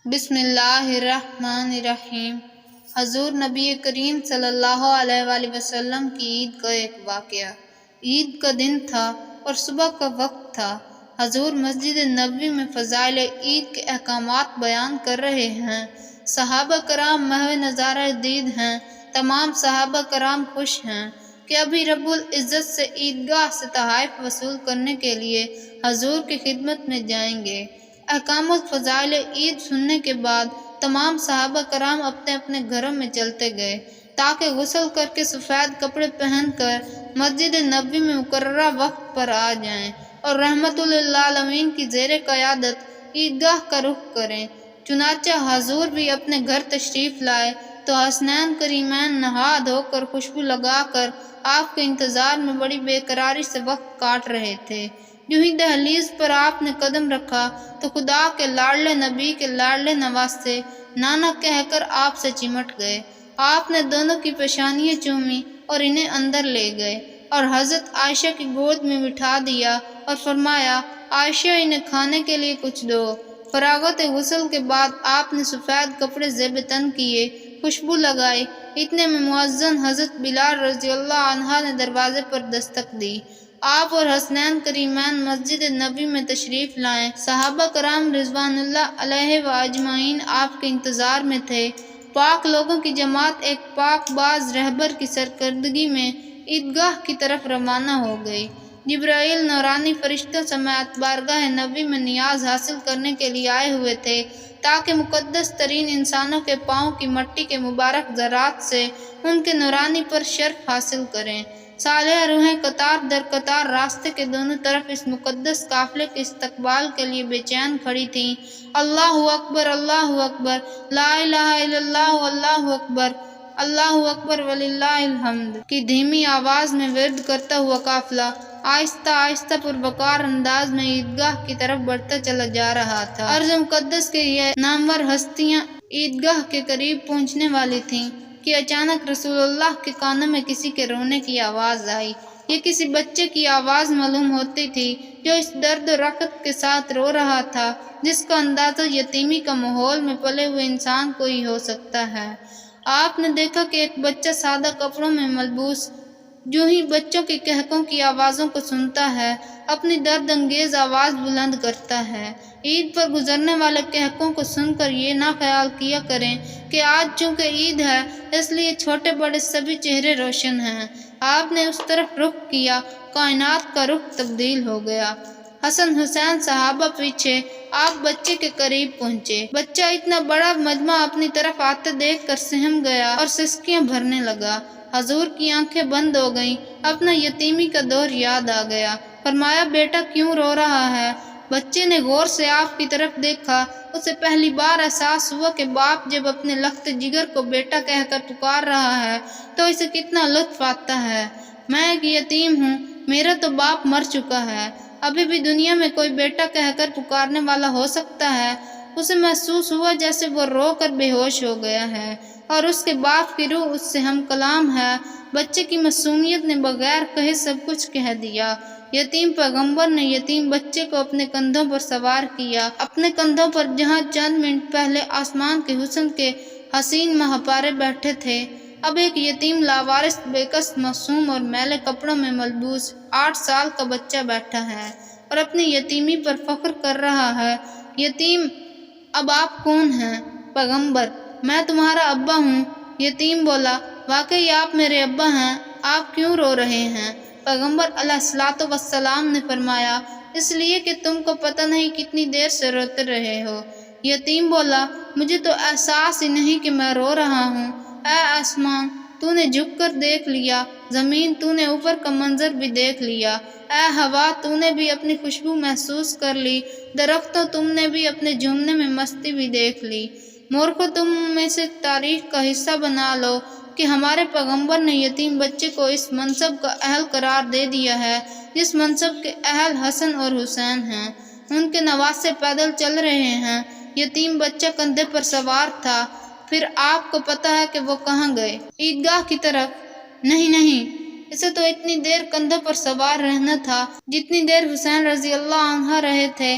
بسم اللہ الرحمن الرحیم۔ حضور نبی کریم صلی اللہ علیہ وآلہ وسلم کی عید کا ایک واقعہ۔ عید کا دن تھا اور صبح کا وقت تھا۔ حضور مسجد نبوی میں فضائل عید کے احکامات بیان کر رہے ہیں۔ صحابہ کرام محو نظارہ دید ہیں۔ تمام صحابہ کرام خوش ہیں کہ ابھی رب العزت سے عیدگاہ سے تحائف وصول کرنے کے لیے حضور کی خدمت میں جائیں گے۔ احکام فضائل عید سننے کے بعد تمام صحابہ کرام اپنے اپنے گھروں میں چلتے گئے تاکہ غسل کر کے سفید کپڑے پہن کر مسجد نبوی میں مقررہ وقت پر آ جائیں اور رحمت للعالمین کی زیر قیادت عیدگاہ کا رخ کریں۔ چنانچہ حضور بھی اپنے گھر تشریف لائے تو حسنین کریمین نہا دھو کر خوشبو لگا کر آپ کے انتظار میں بڑی بے قراری سے وقت کاٹ رہے تھے۔ جو ہی دہلیز پر آپ نے قدم رکھا تو خدا کے لاڈلے نبی کے لاڈلے نواسے نانا کہہ کر آپ سے چمٹ گئے۔ آپ نے دونوں کی پیشانیاں چومی اور انہیں اندر لے گئے اور حضرت عائشہ کی گود میں بٹھا دیا اور فرمایا، عائشہ انہیں کھانے کے لیے کچھ دو۔ فراغت غسل کے بعد آپ نے سفید کپڑے زیب تن کیے، خوشبو لگائی۔ اتنے میں مؤذن حضرت بلال رضی اللہ عنہ نے دروازے پر دستک دی۔ آپ اور حسنین کریمین مسجد نبوی میں تشریف لائیں۔ صحابہ کرام رضوان اللہ علیہ و اجمعین آپ کے انتظار میں تھے۔ پاک لوگوں کی جماعت ایک پاک باز رہبر کی سرکردگی میں عیدگاہ کی طرف روانہ ہو گئی۔ جبرائیل نورانی فرشتوں سمیت بارگاہ نبوی میں نیاز حاصل کرنے کے لیے آئے ہوئے تھے تاکہ مقدس ترین انسانوں کے پاؤں کی مٹی کے مبارک ذرات سے ان کے نورانی پر شرف حاصل کریں۔ صالح روحیں قطار در قطار راستے کے دونوں طرف اس مقدس قافلے کے استقبال کے لیے بے چین کھڑی تھیں۔ اللہ اکبر، اللہ اکبر، لا الہ الا اللہ، اللہ اکبر، اللہ اکبر وللہ الحمد کی دھیمی آواز میں ورد کرتا ہوا قافلہ آہستہ آہستہ پروقار انداز میں عیدگاہ کی طرف بڑھتا چلا جا رہا تھا۔ ارض مقدس کے یہ نامور ہستیاں عیدگاہ کے قریب پہنچنے والی تھیں کہ اچانک رسول اللہ کے کانوں میں کسی کے رونے کی آواز آئی۔ یہ کسی بچے کی آواز معلوم ہوتی تھی جو اس درد و رقت کے ساتھ رو رہا تھا جس کا اندازہ یتیمی کا ماحول میں پلے ہوئے انسان کو ہی ہو سکتا ہے۔ آپ نے دیکھا کہ ایک بچہ سادہ کپڑوں میں ملبوس جو ہی بچوں کے قہقہوں کی آوازوں کو سنتا ہے اپنی درد انگیز آواز بلند کرتا ہے۔ عید پر گزرنے والے قہقہوں کو سن کر یہ نہ خیال کیا کریں کہ آج چونکہ عید ہے اس لیے چھوٹے بڑے سبھی چہرے روشن ہیں۔ آپ نے اس طرف رخ کیا، کائنات کا رخ تبدیل ہو گیا۔ حسن حسین صحابہ پیچھے، آپ بچے کے قریب پہنچے۔ بچہ اتنا بڑا مجمع اپنی طرف آتے دیکھ کر سہم گیا اور سسکیاں بھرنے لگا۔ حضور کی آنکھیں بند ہو گئیں، اپنا یتیمی کا دور یاد آ گیا۔ فرمایا، بیٹا کیوں رو رہا ہے؟ بچے نے غور سے آپ کی طرف دیکھا۔ اسے پہلی بار احساس ہوا کہ باپ جب اپنے لخت جگر کو بیٹا کہہ کر پکار رہا ہے تو اسے کتنا لطف آتا ہے۔ میں ایک یتیم ہوں، میرا تو باپ مر چکا ہے، ابھی بھی دنیا میں کوئی بیٹا کہہ کر پکارنے والا ہو سکتا ہے۔ اسے محسوس ہوا جیسے وہ رو کر بے ہوش ہو گیا ہے اور اس کے باپ کی روح اس سے ہم کلام ہے۔ بچے کی معصومیت نے بغیر کہے سب کچھ کہہ دیا۔ یتیم پیغمبر نے یتیم بچے کو اپنے کندھوں پر سوار کیا، اپنے کندھوں پر جہاں چند منٹ پہلے آسمان کے حسن کے حسین ماہپارے بیٹھے تھے، اب ایک یتیم لاوارث بے کس معصوم اور میلے کپڑوں میں ملبوس 8 سال کا بچہ بیٹھا ہے اور اپنی یتیمی پر فخر کر رہا ہے۔ یتیم، اب آپ کون ہیں؟ پیغمبر، میں تمہارا ابا ہوں۔ یتیم بولا، واقعی آپ میرے ابا ہیں، آپ کیوں رو رہے ہیں؟ پیغمبر علیہ الصلوۃ والسلام نے فرمایا، اس لیے کہ تم کو پتہ نہیں کتنی دیر سے روتے رہے ہو۔ یتیم بولا، مجھے تو احساس ہی نہیں کہ میں رو رہا ہوں۔ اے آسمان، تو نے جھک کر دیکھ لیا، زمین تو نے اوپر کا منظر بھی دیکھ لیا، اے ہوا تو نے بھی اپنی خوشبو محسوس کر لی، درختوں تم نے بھی اپنے جھومنے میں مستی بھی دیکھ لی۔ مورخو، تم میں سے تاریخ کا حصہ بنا لو کہ ہمارے پیغمبر نے یتیم بچے کو اس منصب کا اہل قرار دے دیا ہے جس منصب کے اہل حسن اور حسین ہیں۔ ان کے نواسے پیدل چل رہے ہیں، یتیم بچہ کندھے پر سوار تھا۔ پھر آپ کو پتہ ہے کہ وہ کہاں گئے؟ عیدگاہ کی طرف؟ نہیں، اسے تو اتنی دیر کندھوں پر سوار رہنا تھا جتنی دیر حسین رضی اللہ عنہ رہے تھے۔